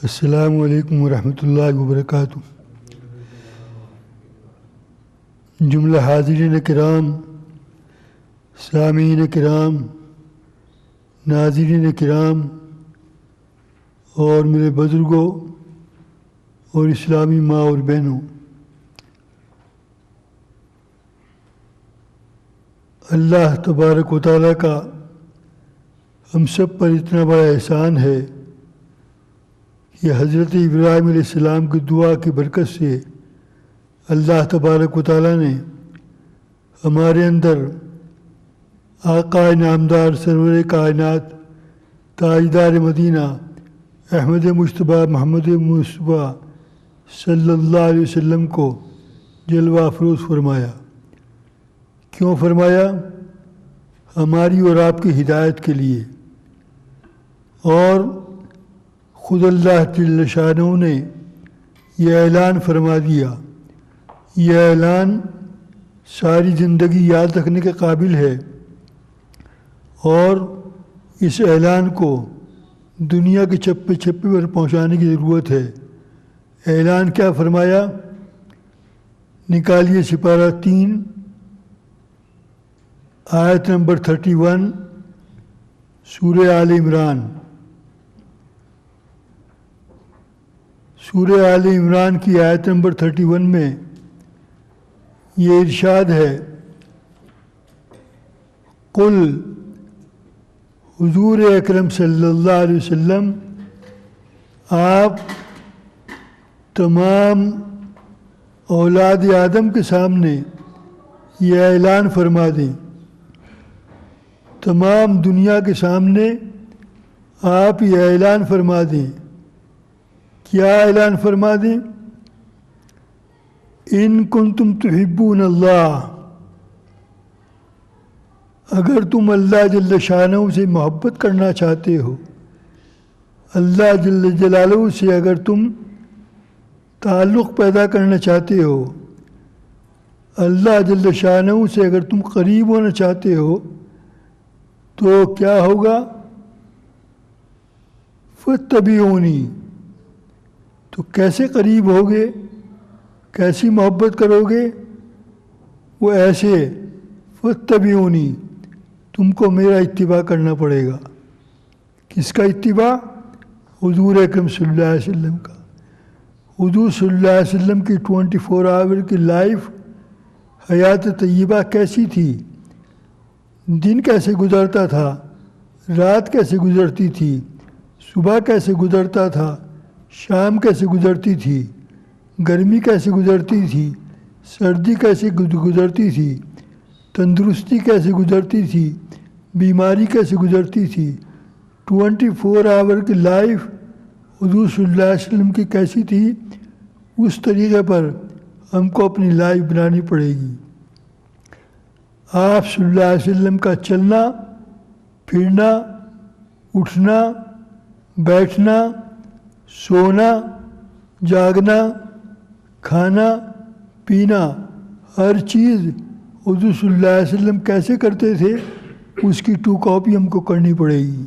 السلام علیکم ورحمۃ اللہ وبرکاتہ۔ جملہ حاضرین کرام، سامعین کرام، ناظرین کرام اور میرے بزرگوں اور اسلامی ماں اور بہنوں، اللہ تبارک و تعالیٰ کا ہم سب پر اتنا بڑا احسان ہے کہ حضرت ابراہیم علیہ السلام کی دعا کی برکت سے اللہ تبارک و تعالیٰ نے ہمارے اندر آقا نامدار سرور کائنات تاجدار مدینہ احمد مجتبیٰ محمد مصطفیٰ صلی اللہ علیہ وسلم کو جلوہ افروز فرمایا۔ کیوں فرمایا؟ ہماری اور آپ کی ہدایت کے لیے۔ اور خود اللہ جل شانہ نے یہ اعلان فرما دیا، یہ اعلان ساری زندگی یاد رکھنے کے قابل ہے، اور اس اعلان کو دنیا کے چپے چپے پر پہنچانے کی ضرورت ہے۔ اعلان کیا فرمایا؟ نکالیے سپارہ 3 آیت نمبر 31 سورہ آل عمران۔ سورہ آل عمران کی آیت نمبر 31 میں یہ ارشاد ہے، قل، حضور اکرم صلی اللہ علیہ وسلم آپ تمام اولاد آدم کے سامنے یہ اعلان فرما دیں، تمام دنیا کے سامنے آپ یہ اعلان فرما دیں۔ کیا اعلان فرما دیں؟ ان کنتم تحبون اللہ، اگر تم اللہ جل شانہ سے محبت کرنا چاہتے ہو، اللہ جل جلالہ سے اگر تم تعلق پیدا کرنا چاہتے ہو، اللہ جل شانہ سے اگر تم قریب ہونا چاہتے ہو، تو کیا ہوگا؟ فاتبعونی، تو کیسے قریب ہوگے، کیسی محبت کرو گے؟ وہ ایسے، فاتبعونی، تم کو میرا اتباع کرنا پڑے گا۔ کس کا اتباع؟ حضور اکرم صلی اللہ علیہ وسلم کا۔ حضور صلی اللہ علیہ وسلم کی 24 آور کی لائف، حیات طیبہ کیسی تھی؟ دن کیسے گزرتا تھا، رات کیسے گزرتی تھی، صبح کیسے گزرتا تھا، شام کیسے گزرتی تھی، گرمی کیسے گزرتی تھی، سردی کیسے گزرتی تھی، تندرستی کیسے گزرتی تھی، بیماری کیسے گزرتی تھی، 24 آور کی لائف حضور صلی اللہ علیہ وسلم کی کیسی تھی، اس طریقے پر ہم کو اپنی لائف بنانی پڑے گی۔ آپ صلی اللہ علیہ وسلم کا چلنا پھرنا، اٹھنا بیٹھنا، سونا جاگنا، کھانا پینا، ہر چیز حضور صلی اللہ علیہ وسلم کیسے کرتے تھے، اس کی 2 کاپی ہم کو کرنی پڑے گی۔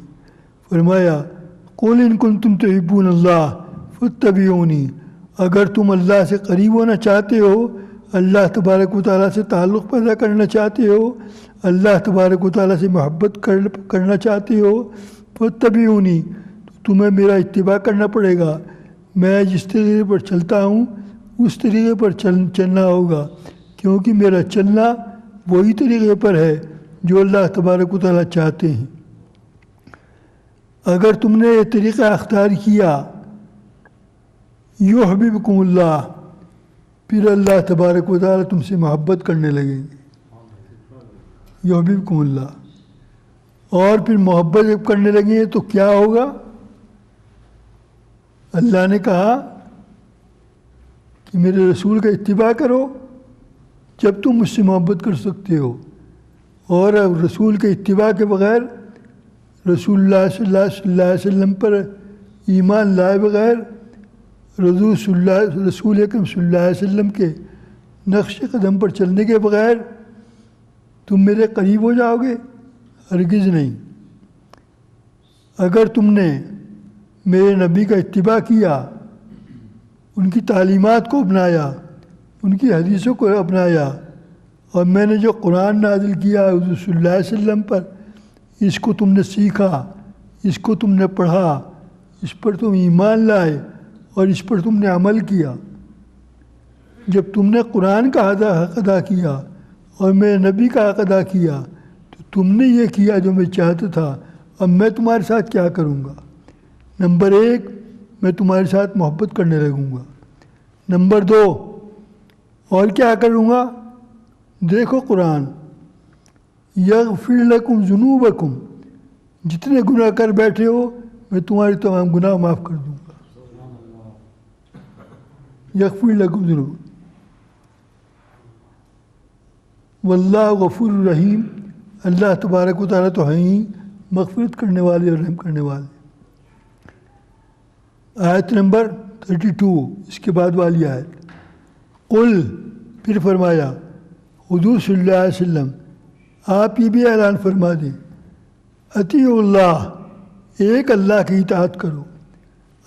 فرمایا، قل ان کنتم تحبون اللہ فاتبعونی، اگر تم اللہ سے قریب ہونا چاہتے ہو، اللہ تبارک و تعالیٰ سے تعلق پیدا کرنا چاہتے ہو، اللہ تبارک و تعالیٰ سے محبت کرنا چاہتے ہو، فاتبعونی، تو تمہیں میرا اتباع کرنا پڑے گا۔ میں جس طریقے پر چلتا ہوں اس طریقے پر چلنا ہوگا، کیونکہ میرا چلنا وہی طریقے پر ہے جو اللہ تبارک و تعالیٰ چاہتے ہیں۔ اگر تم نے یہ طریقہ اختیار کیا، یحببکم اللہ، پھر اللہ تبارک و تعالیٰ تم سے محبت کرنے لگیں گے، یحببکم اللہ، اور پھر محبت جب کرنے لگیں تو کیا ہوگا؟ اللہ نے کہا کہ میرے رسول کا اتباع کرو جب تم مجھ سے محبت کر سکتے ہو، اور رسول کے اتباع کے بغیر، رسول اللہ صلی اللہ علیہ وسلم پر ایمان لائے بغیر، رسول اکرم صلی اللہ علیہ وسلم کے نقش قدم پر چلنے کے بغیر تم میرے قریب ہو جاؤ گے؟ ہرگز نہیں۔ اگر تم نے میرے نبی کا اتباع کیا، ان کی تعلیمات کو اپنایا، ان کی حدیثوں کو اپنایا، اور میں نے جو قرآن نازل کیا حضور صلی اللہ علیہ وسلم پر، اس کو تم نے سیکھا، اس کو تم نے پڑھا، اس پر تم ایمان لائے اور اس پر تم نے عمل کیا۔ جب تم نے قرآن کا حق ادا کیا اور میرے نبی کا حق ادا کیا تو تم نے یہ کیا جو میں چاہتا تھا۔ اب میں تمہارے ساتھ کیا کروں گا؟ نمبر 1، میں تمہارے ساتھ محبت کرنے لگوں گا۔ نمبر 2، اور کیا کروں گا؟ دیکھو قرآن، یغفر لکم ذنوبکم، جتنے گناہ کر بیٹھے ہو میں تمہارے تمام گناہ معاف کر دوں گا۔ یغفر لکم ذنوب، واللہ غفور الرحیم، اللہ تبارک و تعالیٰ تو ہیں ہی مغفرت کرنے والے اور رحم کرنے والے۔ آیت نمبر 32، اس کے بعد والی آیت، قل، پھر فرمایا حضور صلی اللہ علیہ وسلم آپ یہ بھی اعلان فرما دیں، اطیعوا اللہ، ایک اللہ کی اطاعت کرو،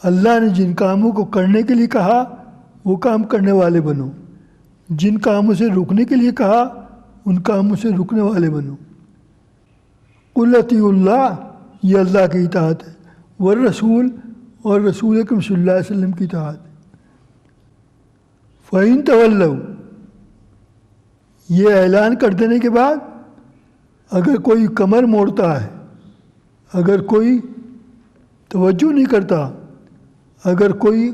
اللہ نے جن کاموں کو کرنے کے لیے کہا وہ کام کرنے والے بنو، جن کاموں سے رکنے کے لیے کہا ان کاموں سے رکنے والے بنو۔ قل اطیعوا اللہ، یہ اللہ کی اطاعت ہے، والرسول، اور رسول اکرم صلی اللہ علیہ وسلم کی اطاعت ہے۔ فَإِن تَوَلَّوْا، یہ اعلان کر دینے کے بعد اگر کوئی کمر موڑتا ہے، اگر کوئی توجہ نہیں کرتا، اگر کوئی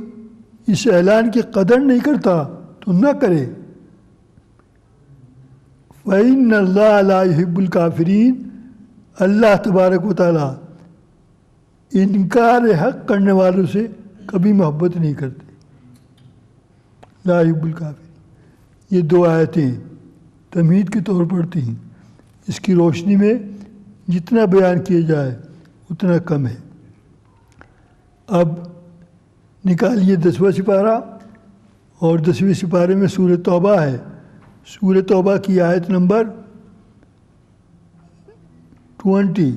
اس اعلان کی قدر نہیں کرتا تو نہ کرے۔ فَإِنَّ اللَّهَ لَا يُحِبُّ الْكَافِرِينَ، اللہ تبارک و تعالیٰ انکار حق کرنے والوں سے کبھی محبت نہیں کرتے۔ لا يحب الکافرین، یہ 2 آیتیں تمہید کے طور پر پڑھتی ہیں، اس کی روشنی میں جتنا بیان کیا جائے اتنا کم ہے۔ اب نکالیے 10واں سپارہ، اور 10ویں سپارے میں سورہ توبہ ہے۔ سورہ توبہ کی آیت نمبر 20،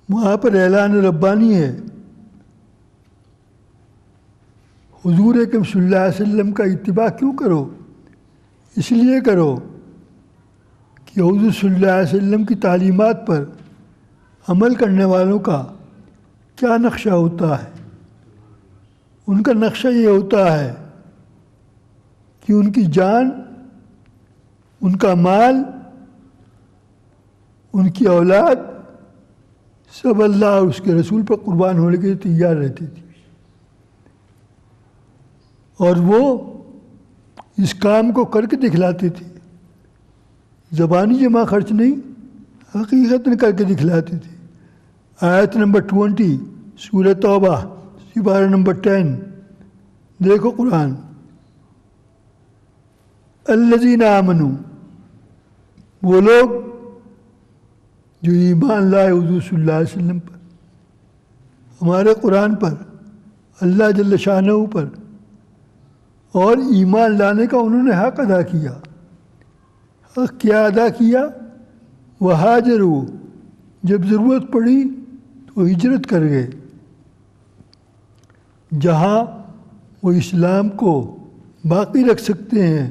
وہاں پر اعلان ربانی ہے، حضور اکرم صلی اللہ علیہ وسلم کا اتباع کیوں کرو؟ اس لیے کرو کہ حضور صلی اللہ علیہ وسلم کی تعلیمات پر عمل کرنے والوں کا کیا نقشہ ہوتا ہے۔ ان کا نقشہ یہ ہوتا ہے کہ ان کی جان، ان کا مال، ان کی اولاد سب اللہ اور اس کے رسول پر قربان ہونے کے لیے تیار رہتی تھی، اور وہ اس کام کو کر کے دکھلاتے تھے، زبانی جمع خرچ نہیں، حقیقت کر کے دکھلاتے تھے۔ آیت نمبر 20 سورہ توبہ سپارہ نمبر 10، دیکھو قرآن، الذین آمنوا، وہ لوگ جو ایمان لائے حضور صلی اللہ علیہ وسلم پر، ہمارے قرآن پر، اللہ جل شانہ پر، اور ایمان لانے کا انہوں نے حق ادا کیا۔ حق کیا ادا کیا؟ وہاجروا، جب ضرورت پڑی تو ہجرت کر گئے، جہاں وہ اسلام کو باقی رکھ سکتے ہیں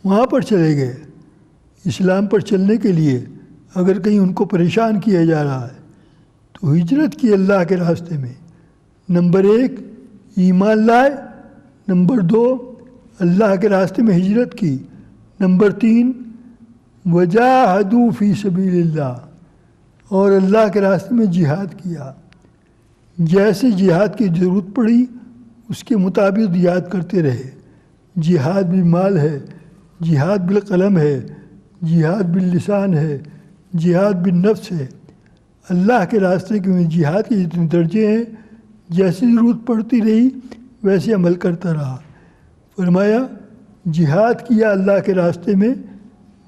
وہاں پر چلے گئے۔ اسلام پر چلنے کے لیے اگر کہیں ان کو پریشان کیا جا رہا ہے تو ہجرت کی اللہ کے راستے میں۔ نمبر 1 ایمان لائے، نمبر 2 اللہ کے راستے میں ہجرت کی، نمبر 3 وجاہدوا فی سبیل اللہ، اور اللہ کے راستے میں جہاد کیا۔ جیسے جہاد کی ضرورت پڑی اس کے مطابق جہاد کرتے رہے۔ جہاد بالمال ہے، جہاد بالقلم ہے، جہاد باللسان ہے، جہاد بالنفس ہے۔ اللہ کے راستے میں جہاد کے جتنے درجے ہیں، جیسی ضرورت پڑتی رہی ویسے عمل کرتا رہا۔ فرمایا جہاد کیا اللہ کے راستے میں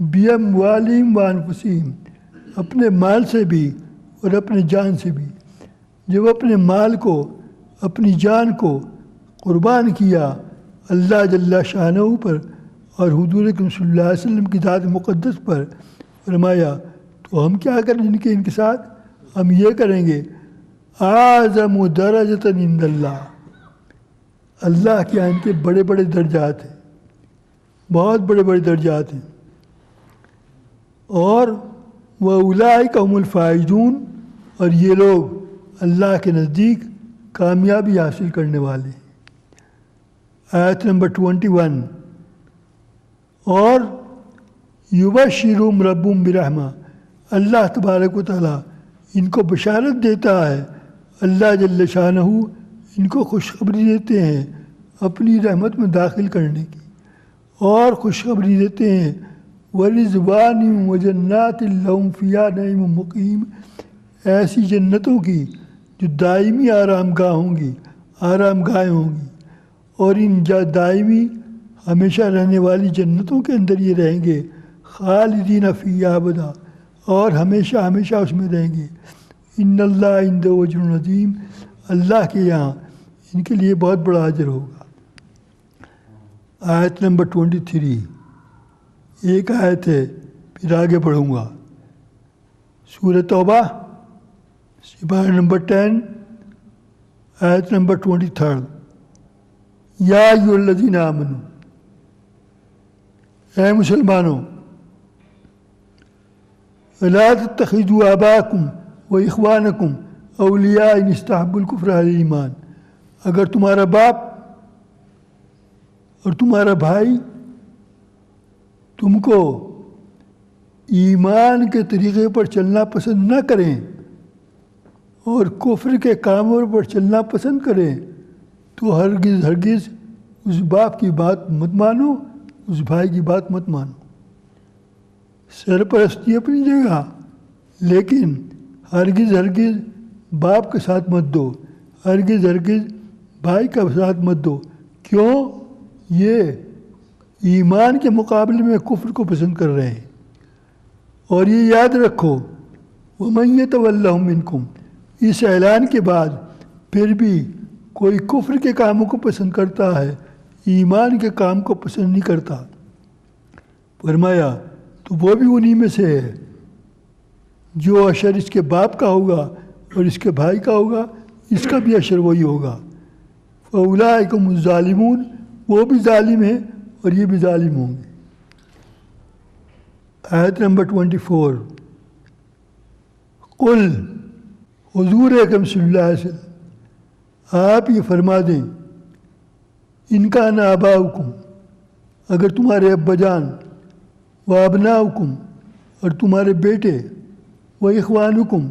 بِأَمْوَالِهِمْ وَأَنفُسِهِمْ، اپنے مال سے بھی اور اپنے جان سے بھی۔ جب اپنے مال کو، اپنی جان کو قربان کیا اللہ جل شانہ پر اور حضور اکرم صلی اللہ علیہ وسلم کی ذات مقدس پر، فرمایا تو ہم کیا کریں ان کے ساتھ؟ ہم یہ کریں گے اعظم درجۃ عند اللہ، اللہ کے یہاں ان کے بڑے بڑے درجات ہیں، بہت بڑے بڑے درجات ہیں، اور وَأُولَٰئِكَ هُمُ الْفَائِزُونَ، اور یہ لوگ اللہ کے نزدیک کامیابی حاصل کرنے والے ہیں۔ آیت نمبر 21، اور یبشرہم ربہم برحمہ، اللہ تبارک و تعالیٰ ان کو بشارت دیتا ہے، اللہ جل شانہ ان کو خوشخبری دیتے ہیں اپنی رحمت میں داخل کرنے کی، اور خوشخبری دیتے ہیں وَرِضْوَانٍ وَجَنَّاتٍ لَهُمْ فِيهَا نَعِيمٌ مُقِيمٌ، ایسی جنتوں کی جو دائمی آرام گاہیں ہوں گی، اور ان دائمی ہمیشہ رہنے والی جنتوں کے اندر یہ رہیں گے، خالدین فیہا ابدا، اور ہمیشہ ہمیشہ اس میں رہیں گے۔ ان اللہ عندہ اجر عظیم، اللہ کے یہاں ان کے لیے بہت بڑا اجر ہوگا۔ آیت نمبر 23، ایک آیت ہے پھر آگے پڑھوں گا۔ سورہ توبہ سپارہ نمبر 10، آیت نمبر 23، یا ایھا الذین آمنوا، اے مسلمانوں، لا تتخذوا آباءکم و اخوانکم اولیاء ان استحبوا الکفر علی الایمان، اگر تمہارا باپ اور تمہارا بھائی تم کو ایمان کے طریقے پر چلنا پسند نہ کریں اور کفر کے کاموں پر چلنا پسند کریں، تو ہرگز ہرگز اس باپ کی بات مت مانو، اس بھائی کی بات مت مانو۔ سرپرستی اپنی جگہ، لیکن ہرگز ہرگز باپ کے ساتھ مت دو، ہرگز ہرگز بھائی کا ساتھ مت دو۔ کیوں؟ یہ ایمان کے مقابلے میں کفر کو پسند کر رہے ہیں۔ اور یہ یاد رکھو وَمَن يَتَوَلَّهُم مِّنكُم، اس اعلان کے بعد پھر بھی کوئی کفر کے کاموں کو پسند کرتا ہے، ایمان کے کام کو پسند نہیں کرتا، فرمایا تو وہ بھی انہی میں سے ہے، جو اشر اس کے باپ کا ہوگا اور اس کے بھائی کا ہوگا، اس کا بھی اشر وہی ہوگا۔ فَأُولَٰئِکَ هُمُ الظَّالِمُونَ، وہ بھی ظالم ہیں اور یہ بھی ظالم ہوں گے۔ آیت نمبر 24، قل، حضور اکرم صلی اللہ علیہ وسلم آپ یہ فرما دیں، ان کان آباؤکم، اگر تمہارے ابا جان، و ابناؤکم، اور تمہارے بیٹے، و اخوانکم،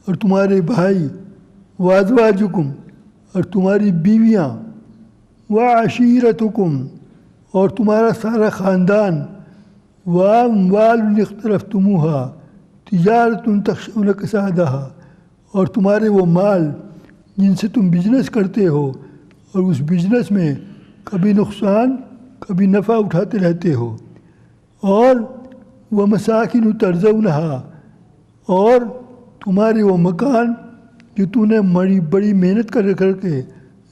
اور تمہارے بھائی، و ازواجکم، اور تمہاری بیویاں، و عشیرتکم، اور تمہارا سارا خاندان، و اموال اقترفتموہا تجارت تخشون کسادہا، اور تمہارے وہ مال جن سے تم بزنس کرتے ہو اور اس بزنس میں کبھی نقصان کبھی نفع اٹھاتے رہتے ہو، اور وہ مساکن ترضونہا، اور تمہارے وہ مکان جو تو نے بڑی محنت کر کے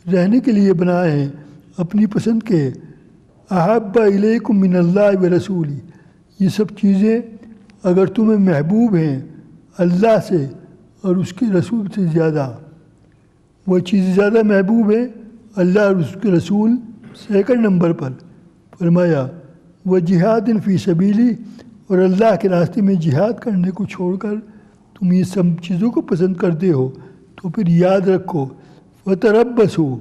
رہنے کے لیے بنائے ہیں اپنی پسند کے، احب الیکم من اللہ و رسولی، یہ سب چیزیں اگر تمہیں محبوب ہیں اللہ سے اور اس کے رسول سے زیادہ، وہ چیزیں زیادہ محبوب ہیں اللہ اور اس کے رسول سیکنڈ نمبر پر، فرمایا وہ جہاد فی سبیلی، اور اللہ کے راستے میں جہاد کرنے کو چھوڑ کر تم یہ سب چیزوں کو پسند کرتے ہو، تو پھر یاد رکھو وتربصوا،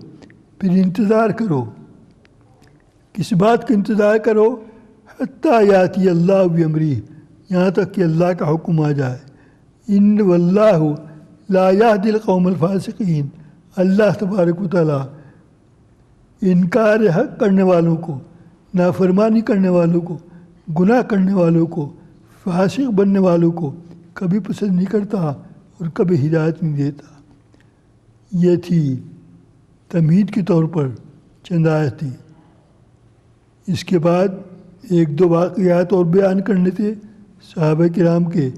پھر انتظار کرو۔ کس بات کا انتظار کرو؟ حتیٰ یاتی اللہ بامرہ، یہاں تک کہ اللہ کا حکم آ جائے۔ ان واللہ لا یہدی القوم الفاسقین، اللہ تبارک و تعالیٰ انکار حق کرنے والوں کو، نافرمانی کرنے والوں کو، گناہ کرنے والوں کو، فاسق بننے والوں کو کبھی پسند نہیں کرتا اور کبھی ہدایت نہیں دیتا۔ یہ تھی تمہید کے طور پر چند آیتیں۔ اس کے بعد ایک دو واقعات اور بیان کرنے تھے صحابہ کرام کے،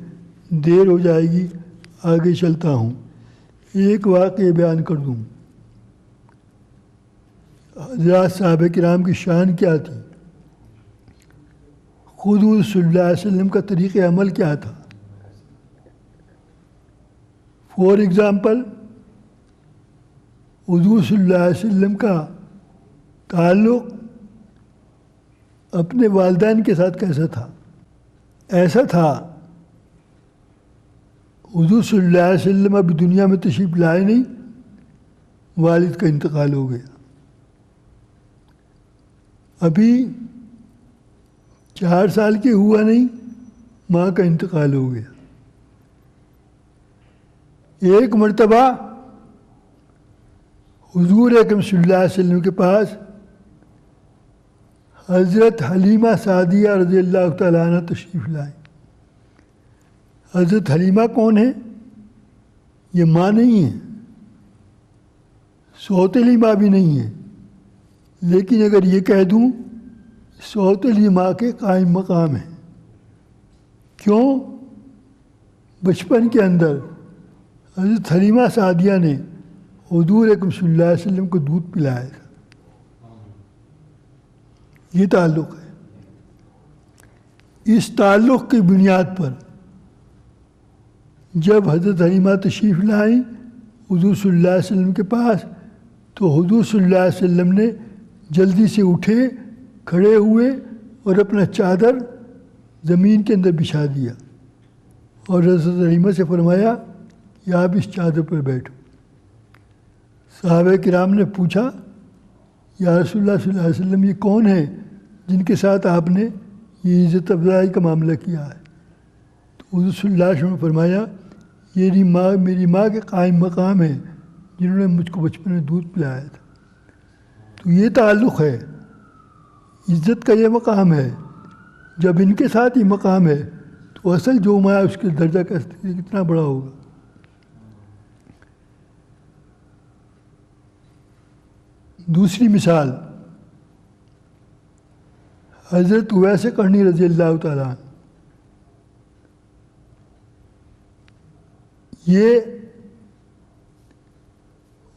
دیر ہو جائے گی، آگے چلتا ہوں، ایک واقعہ بیان کر دوں۔ حضرات صحابہ کرام کی شان کیا تھی، خود صلی اللہ علیہ وسلم کا طریقہ عمل کیا تھا۔ فار ایگزامپل حضور صلی اللہ علیہ وسلم کا تعلق اپنے والدین کے ساتھ کیسا تھا؟ ایسا تھا حضور صلی اللہ علیہ وسلم ابھی دنیا میں تشریف لائے نہیں، والد کا انتقال ہو گیا، ابھی 4 سال کے ہوا نہیں، ماں کا انتقال ہو گیا۔ ایک مرتبہ حضور اکرم صلی اللہ علیہ وسلم کے پاس حضرت حلیمہ سعدیہ رضی اللہ تعالیٰ عنہ تشریف لائیں۔ حضرت حلیمہ کون ہے؟ یہ ماں نہیں ہے، سوتیلی ماں بھی نہیں ہے، لیکن اگر یہ کہہ دوں سوتیلی ماں کے قائم مقام ہے۔ کیوں؟ بچپن کے اندر حضرت حلیمہ سعدیہ نے حضور اکرم صلی اللہ علیہ وسلم کو دودھ پلایا تھا۔ یہ تعلق ہے۔ اس تعلق کی بنیاد پر جب حضرت حلیمہ تشریف لائیں حضور صلی اللہ علیہ وسلم کے پاس، تو حضور صلی اللہ علیہ وسلم نے جلدی سے اٹھے، کھڑے ہوئے اور اپنا چادر زمین کے اندر بچھا دیا اور حضرت حلیمہ سے فرمایا کہ آپ اس چادر پر بیٹھو۔ صحابہ کرام نے پوچھا یا رسول اللہ صلی اللہ علیہ وسلم یہ کون ہے جن کے ساتھ آپ نے یہ عزت افزائی کا معاملہ کیا ہے؟ تو حضور صلی اللہ علیہ وسلم نے فرمایا یہ میری ماں کے قائم مقام ہے جنہوں نے مجھ کو بچپن میں دودھ پلایا تھا۔ تو یہ تعلق ہے، عزت کا یہ مقام ہے۔ جب ان کے ساتھ یہ مقام ہے تو اصل جو ماں ہے اس کے درجہ کتنا بڑا ہوگا۔ دوسری مثال حضرت اویس قرنی رضی اللہ تعالیٰ عنہ، یہ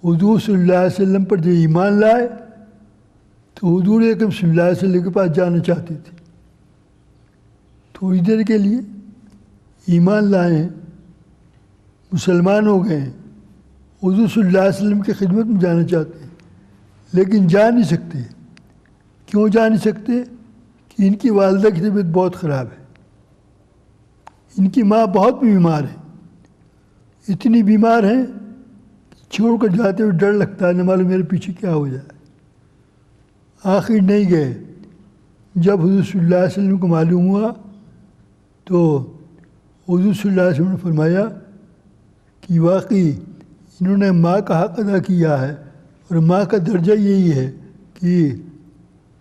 حضور صلی اللہ علیہ وسلم پر جو ایمان لائے تو حضور اکرم صلی اللہ علیہ وسلم کے پاس جانا چاہتے تھے، تھوڑی دیر کے لیے ایمان لائے، مسلمان ہو گئے، حضور صلی اللہ علیہ وسلم کی خدمت میں جانا چاہتے ہیں لیکن جا نہیں سکتے۔ کیوں جا نہیں سکتے؟ کہ ان کی والدہ کی طبیعت بہت خراب ہے، ان کی ماں بہت بیمار ہے، اتنی بیمار ہیں چھوڑ کر جاتے ہوئے ڈر لگتا ہے، نہ معلوم میرے پیچھے کیا ہو جائے۔ آخر نہیں گئے۔ جب حضور صلی اللہ علیہ وسلم کو معلوم ہوا تو حضور صلی اللہ علیہ وسلم نے فرمایا کہ واقعی انہوں نے ماں کا حق ادا کیا ہے، اور ماں کا درجہ یہی ہے کہ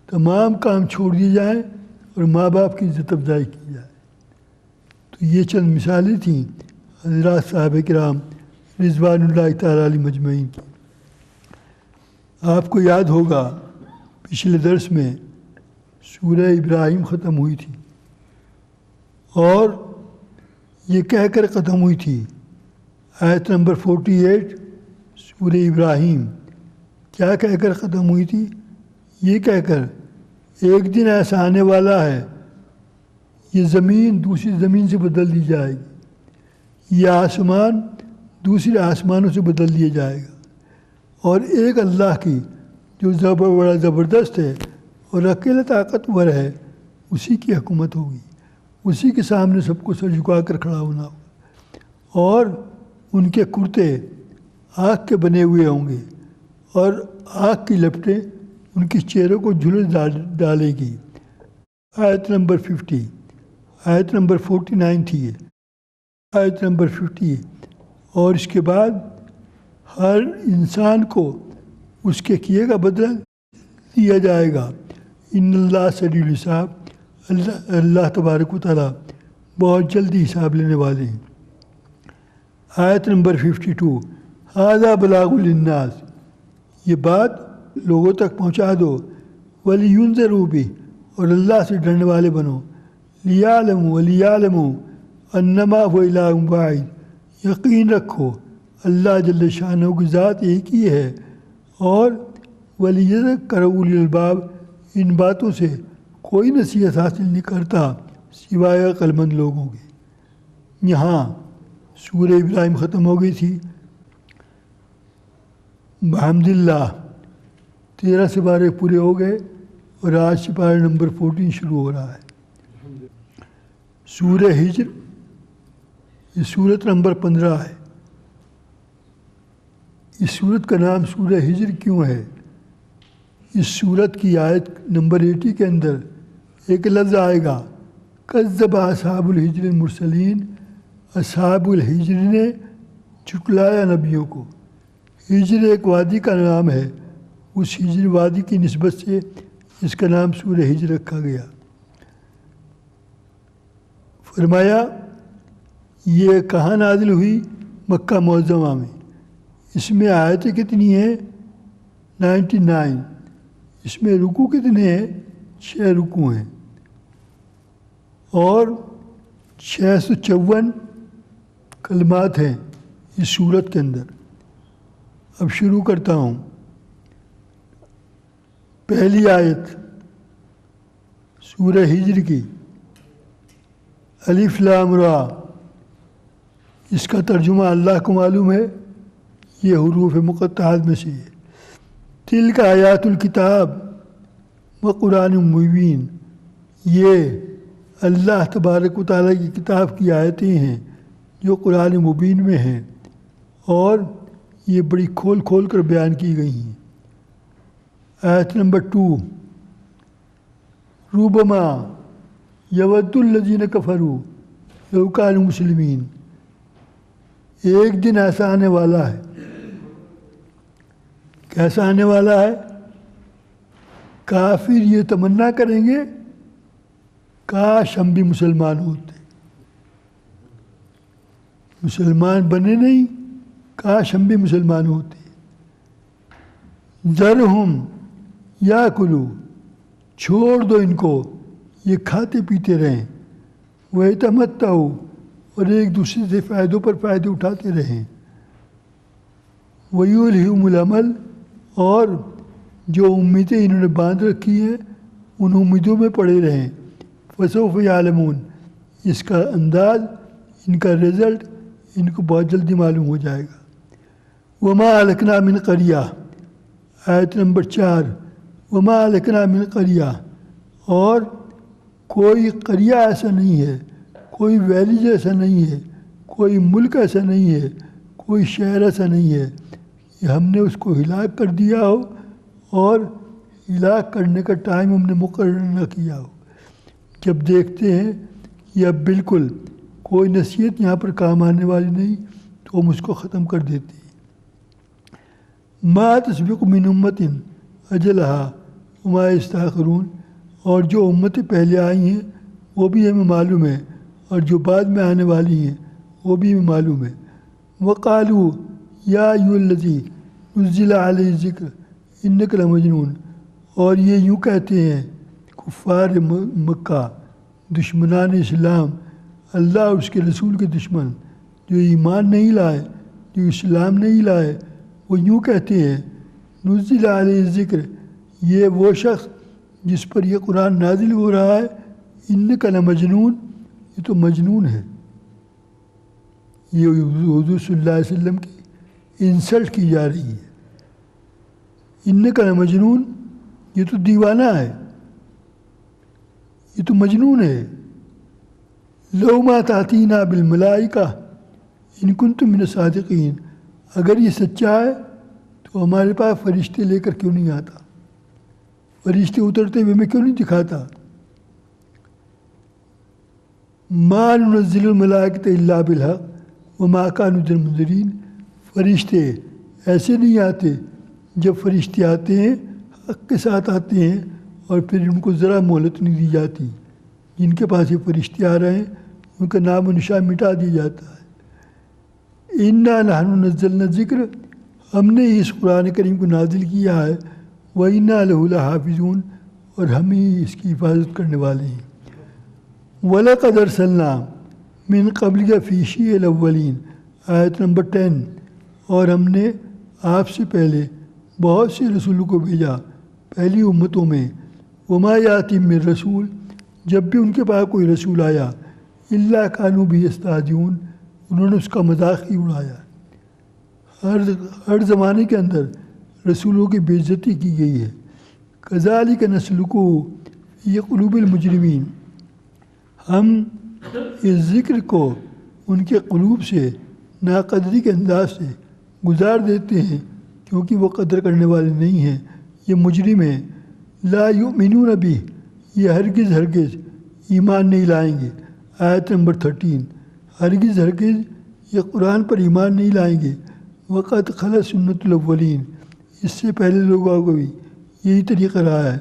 تمام کام چھوڑ دیے جائیں اور ماں باپ کی عزت افزائی کی جائے۔ تو یہ چند مثالیں تھیں حضرات صحابہ کرام رضوان اللہ تعالیٰ علیہ مجمعین کی۔ آپ کو یاد ہوگا پچھلے درس میں سورہ ابراہیم ختم ہوئی تھی اور یہ کہہ کر ختم ہوئی تھی، آیت نمبر 48 سورہ ابراہیم کیا کہہ کر ختم ہوئی تھی؟ یہ کہہ کر ایک دن ایسا آنے والا ہے یہ زمین دوسری زمین سے بدل دی جائے گی، یہ آسمان دوسرے آسمانوں سے بدل دیا جائے گا، اور ایک اللہ کی جو بڑا زبردست ہے اور اکیلا طاقتور ہے اسی کی حکومت ہوگی، اسی کے سامنے سب کو سر جھکا کر کھڑا ہونا ہوگا، اور ان کے کرتے آگ کے بنے ہوئے ہوں گے اور آگ کی لپٹیں ان کے چہروں کو جھلس ڈالے گی۔ آیت نمبر 50، آیت نمبر 49 تھی یہ، آیت نمبر 50۔ اور اس کے بعد ہر انسان کو اس کے کیے کا بدلہ دیا جائے گا۔ ان اللہ سریع الحساب، اللہ تبارک و تعالیٰ بہت جلدی حساب لینے والے ہیں۔ آیت نمبر 52، ھذا بلاغ للناس، یہ بات لوگوں تک پہنچا دو، وَلِيُنذِرُوا بِهِ، اور اللہ سے ڈرنے والے بنو، وَلِيَعْلَمُوا أَنَّمَا هُوَ إِلَٰهٌ وَاحِدٌ، یقین رکھو اللہ جل شانہ کی ذات ایک ہی ہے، اور وَلِيَذَّكَّرَ أُولُو الْأَلْبَابِ، ان باتوں سے کوئی نصیحت حاصل نہیں کرتا سوائے عقل مند لوگوں کے۔ یہاں سورہ ابراہیم ختم ہو گئی تھی۔ بحمد اللہ 13 سپارے پورے ہو گئے اور آج سپارہ نمبر 14 شروع ہو رہا ہے۔ سورہ ہجر، یہ سورت نمبر 15 ہے۔ اس سورت کا نام سورہ ہجر کیوں ہے؟ اس سورت کی آیت نمبر 80 کے اندر ایک لفظ آئے گا، کذب اصحاب الحجر المرسلین، اصحاب الحجر نے جھٹلایا نبیوں کو۔ ہجر ایک وادی کا نام ہے، اس ہجر وادی کی نسبت سے اس کا نام سورہ ہجر رکھا گیا۔ فرمایا یہ کہاں نازل ہوئی؟ مکہ معظمہ میں۔ اس میں آیتیں کتنی ہیں؟ 99۔ اس میں رکوع کتنے ہیں؟ 6 رکوع ہیں اور 654 کلمات ہیں اس سورت کے اندر۔ اب شروع کرتا ہوں۔ پہلی آیت سورہ ہجر کی، الف لام را، اس کا ترجمہ اللہ کو معلوم ہے، یہ حروف مقطعات میں سے ہے۔ تلک آیات الکتاب و قرآن مبین، یہ اللہ تبارک و تعالیٰ کی کتاب کی آیتیں ہیں جو قرآن مبین میں ہیں اور یہ بڑی کھول کھول کر بیان کی گئی ہیں۔ آیت نمبر 2، ربما یود الذین کفروا لو کانوا مسلمین، ایک دن ایسا آنے والا ہے۔ کیسا آنے والا ہے؟ کافر یہ تمنا کریں گے کاش ہم بھی مسلمان ہوتے، مسلمان بنے نہیں، کاش ہم بھی مسلمان ہوتے۔ ذرہم یاکلوا، چھوڑ دو ان کو، یہ کھاتے پیتے رہیں، ویتمتعوا، اور ایک دوسرے سے فائدوں پر فائدے اٹھاتے رہیں، ویلہم الامل، اور جو امیدیں انہوں نے باندھ رکھی ہیں ان امیدوں میں پڑے رہیں۔ فسوف یعلمون، اس کا انداز، ان کا رزلٹ ان کو بہت جلدی معلوم ہو جائے گا۔ وما اہلکنا من قریہ، آیت نمبر 4، وما اہلکنا من قریہ، اور کوئی قریہ ایسا نہیں ہے، کوئی ویلیج ایسا نہیں ہے، کوئی ملک ایسا نہیں ہے، کوئی شہر ایسا نہیں ہے کہ ہم نے اس کو ہلاک کر دیا ہو اور ہلاک کرنے کا ٹائم ہم نے مقرر نہ کیا ہو۔ جب دیکھتے ہیں کہ اب بالکل کوئی نصیحت یہاں پر کام آنے والی نہیں تو ہم اس کو ختم کر دیتے ہیں۔ ما تسبق من امت اجلہا وما یستاخرون، اور جو امتیں پہلے آئی ہیں وہ بھی ہمیں معلوم ہے اور جو بعد میں آنے والی ہیں وہ بھی ہمیں معلوم ہے۔ وقالوا یا ایھا الذی نزل علیہ الذکر انک لمجنون، اور یہ یوں کہتے ہیں کفار مکہ، دشمنان اسلام، اللہ اور اس کے رسول کے دشمن جو ایمان نہیں لائے، جو اسلام نہیں لائے، وہ یوں کہتے ہیں نزل علیہ الذکر، یہ وہ شخص جس پر یہ قرآن نازل ہو رہا ہے، انک لمجنون، یہ تو مجنون ہے۔ یہ حضور صلی اللہ علیہ وسلم کی انسلٹ کی جا رہی ہے۔ انک لمجنون، یہ تو دیوانہ ہے، یہ تو مجنون ہے۔ لو ما تأتینا بالملائکہ ان کنتم من الصادقین، اگر یہ سچا ہے تو ہمارے پاس فرشتے لے کر کیوں نہیں آتا، فرشتے اترتے ہوئے میں کیوں نہیں دکھاتا۔ ما ننزل الملائکۃ الا بالحق وما کانوا منذرین، فرشتے ایسے نہیں آتے، جب فرشتے آتے ہیں حق کے ساتھ آتے ہیں اور پھر ان کو ذرا مہلت نہیں دی جاتی۔ جن کے پاس یہ فرشتے آ رہے ہیں ان کا نام و نشان مٹا دیا جاتا ہے۔ انا نحن نزلنا الذکر، ہم نے اس قرآن کریم کو نازل کیا ہے، وَإِنَّا لَهُ لَحَافِظُونَ، اور ہم ہی اس کی حفاظت کرنے والے ہیں۔ وَلَقَدْ أَرْسَلْنَا مِن قَبْلِكَ فِي شِيَعِ الْأَوَّلِينَ، آیت نمبر 10، اور ہم نے آپ سے پہلے بہت سے رسولوں کو بھیجا پہلی امتوں میں۔ وَمَا يَأْتِهِم مِّن رَّسُولٍ، جب بھی ان کے پاس کوئی رسول آیا، إِلَّا كَانُوا بِهِ يَسْتَهْزِئُونَ، انہوں نے اس کا مذاق ہی اڑایا۔ ہر زمانے کے اندر رسولوں کی بے عزتی کی گئی ہے۔ کذالک نسلکہ فی قلوب المجرمین، ہم اس ذکر کو ان کے قلوب سے ناقدری کے انداز سے گزار دیتے ہیں، کیونکہ وہ قدر کرنے والے نہیں ہیں، یہ مجرم ہیں۔ لا یؤمنون بہ، یہ ہرگز ایمان نہیں لائیں گے۔ آیت نمبر 13، ہرگز یہ قرآن پر ایمان نہیں لائیں گے۔ وقت خلت سنت الاولین، اس سے پہلے لوگوں کو بھی یہی طریقہ رہا ہے۔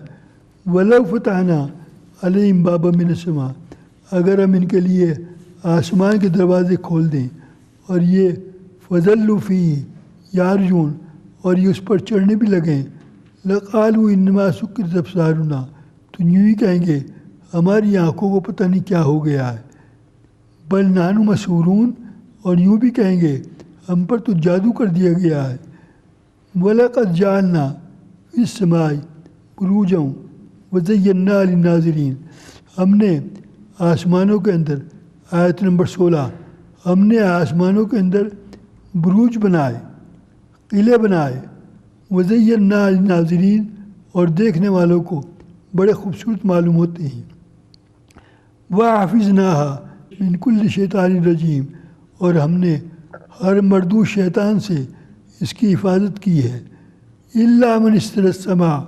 ولو فتحنا علیہم بابا من السماء، اگر ہم ان کے لیے آسمان کے دروازے کھول دیں اور یہ فظلوا فیہ یعرجون، اور یہ اس پر چڑھنے بھی لگیں، لقالوا انما سکرت ابصارنا، تو یوں ہی کہیں گے ہماری آنکھوں کو پتہ نہیں کیا ہو گیا ہے۔ بل نحن مسحورون، اور یوں بھی کہیں گے ہم پر تو جادو کر دیا گیا ہے۔ وَلَقَدْ جَعَلْنَا فِي السَّمَاءِ بُرُوجًا وَزَيَّنَّاهَا لِلنَّاظِرِينَ، ہم نے آسمانوں کے اندر، آیت نمبر 16، ہم نے آسمانوں کے اندر بروج بنائے، قلعے بنائے، وَزَيَّنَّاهَا لِلنَّاظِرِينَ، اور دیکھنے والوں کو بڑے خوبصورت معلوم ہوتے ہیں۔ وَحَفِظْنَاهَا مِنْ كُلِّ شَيْطَانٍ رَجِيمٍ، اور ہم نے ہر مردود شیطان سے اس کی حفاظت کی ہے۔ إِلَّا مَنِ اسْتَرَى السَّمَاءَ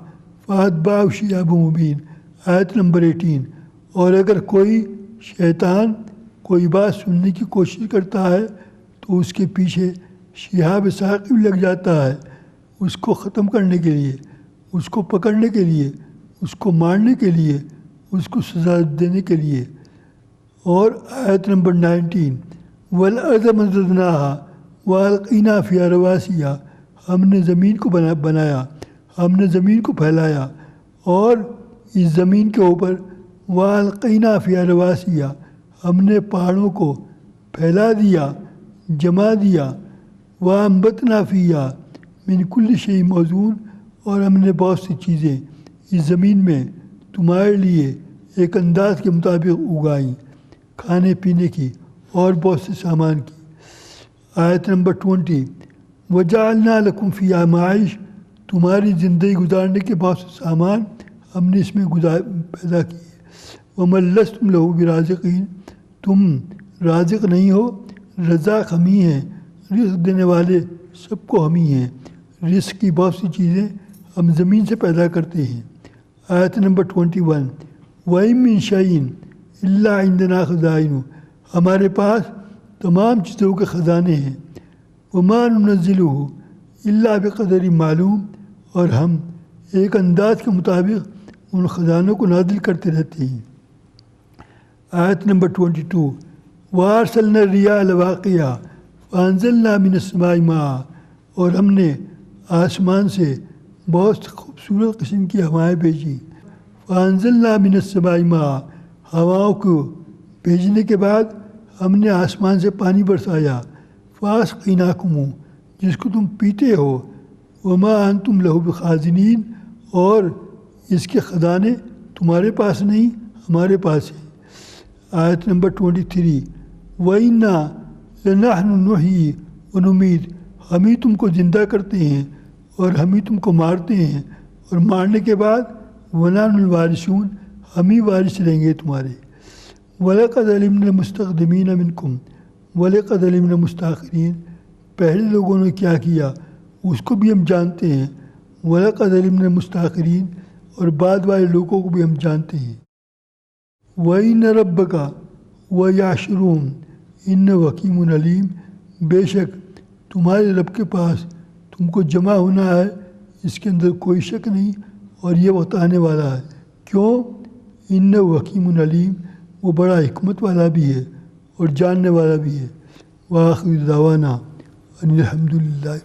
فَأَتْبَعَهُ شِهَابٌ مُبِينٌ، آیت نمبر 18، اور اگر کوئی شیطان کوئی بات سننے کی کوشش کرتا ہے تو اس کے پیچھے شہاب ثاقب لگ جاتا ہے، اس کو ختم کرنے کے لیے، اس کو پکڑنے کے لیے، اس کو مارنے کے لیے، اس کو سزا دینے کے لیے۔ اور آیت نمبر 19، وَالْأَرْضَ مَدَدْنَاهَا وَأَلْقَيْنَا فِيهَا رَوَاسِيَ، ہم نے زمین کو بنایا، ہم نے زمین کو پھیلایا، اور اس زمین کے اوپر وَأَلْقَيْنَا فِيهَا رَوَاسِيَ، ہم نے پہاڑوں کو پھیلا دیا، جما دیا۔ وَأَنبَتْنَا فِيهَا مِنْ كُلِّ شَيْءٍ مَوْزُونٍ، اور ہم نے بہت سی چیزیں اس زمین میں تمہارے لیے ایک انداز کے مطابق اگائیں، کھانے پینے کی اور بہت سے سامان کی۔ آیت نمبر 20، وَجَعَلْنَا لَكُمْ فِيهَا مَعَائِشَ، تمہاری زندگی گزارنے کے بہت سے سامان ہم نے اس میں پیدا کیے۔ وَمَن لَّسْتُمْ لَهُ بِرَازِقِينَ، تم رازق نہیں ہو، رزاق ہم ہی ہیں، رزق دینے والے سب کو ہم ہی ہیں۔ رزق کی بہت سی چیزیں ہم زمین سے پیدا کرتے ہیں۔ آیت نمبر 21، وَإِن مِّن شَيْءٍ إِلَّا عِندَنَا خَزَائِنُهُ، ہمارے پاس تمام چیزوں کے خزانے ہیں۔ وَمَا نُنَزِّلُهُ إِلَّا بِقَدَرٍ مَعْلُومٍ، اور ہم ایک انداز کے مطابق ان خزانوں کو نازل کرتے رہتے ہیں۔ آیت نمبر 22، وَأَرْسَلْنَا الرِّيَاحَ لَوَاقِحَ فَأَنزَلْنَا مِنَ السَّمَاءِ مَاءً، اور ہم نے آسمان سے بہت خوبصورت قسم کی ہوائیں بھیجی۔ فَأَنزَلْنَا مِنَ السَّمَاءِ مَاءً، ہواؤں کو بھیجنے کے بعد ہم نے آسمان سے پانی برسایا۔ فَأَسْقَيْنَاكُمُوهُ، جس کو تم پیتے ہو۔ وَمَا أَنْتُمْ لَهُ بِخَازِنِينَ، اور اس کے خزانے تمہارے پاس نہیں، ہمارے پاس ہیں۔ آیت نمبر 23، وَإِنَّا لَنَحْنُ نُحْيِي وَنُمِيتُ، ہم ہی تم کو زندہ کرتے ہیں اور ہم ہی تم کو مارتے ہیں، اور مارنے کے بعد وَنَحْنُ الْوَارِثُونَ، ہم ہی وارث رہیں گے تمہارے۔ وَلَقَدْ عَلِمْنَا الْمُسْتَقْدِمِينَ مِنْكُمْ وَلَقَدْ عَلِمْنَا الْمُسْتَأْخِرِينَ، پہلے لوگوں نے کیا کیا اس کو بھی ہم جانتے ہیں۔ وَلَقَدْ عَلِمْنَا الْمُسْتَأْخِرِينَ، اور بعد والے لوگوں کو بھی ہم جانتے ہیں۔ وَإِنَّ رَبَّكَ وَيَحْشُرُهُمْ إِنَّهُ حَكِيمٌ عَلِيمٌ، بے شک تمہارے رب کے پاس تم کو جمع ہونا ہے، اس کے اندر کوئی شک نہیں، اور یہ بتانے والا ہے۔ کیوں؟ إِنَّهُ حَكِيمٌ عَلِيمٌ، وہ بڑا حکمت والا بھی ہے اور جاننے والا بھی ہے۔ وآخر دعوانا ان الحمد للہ۔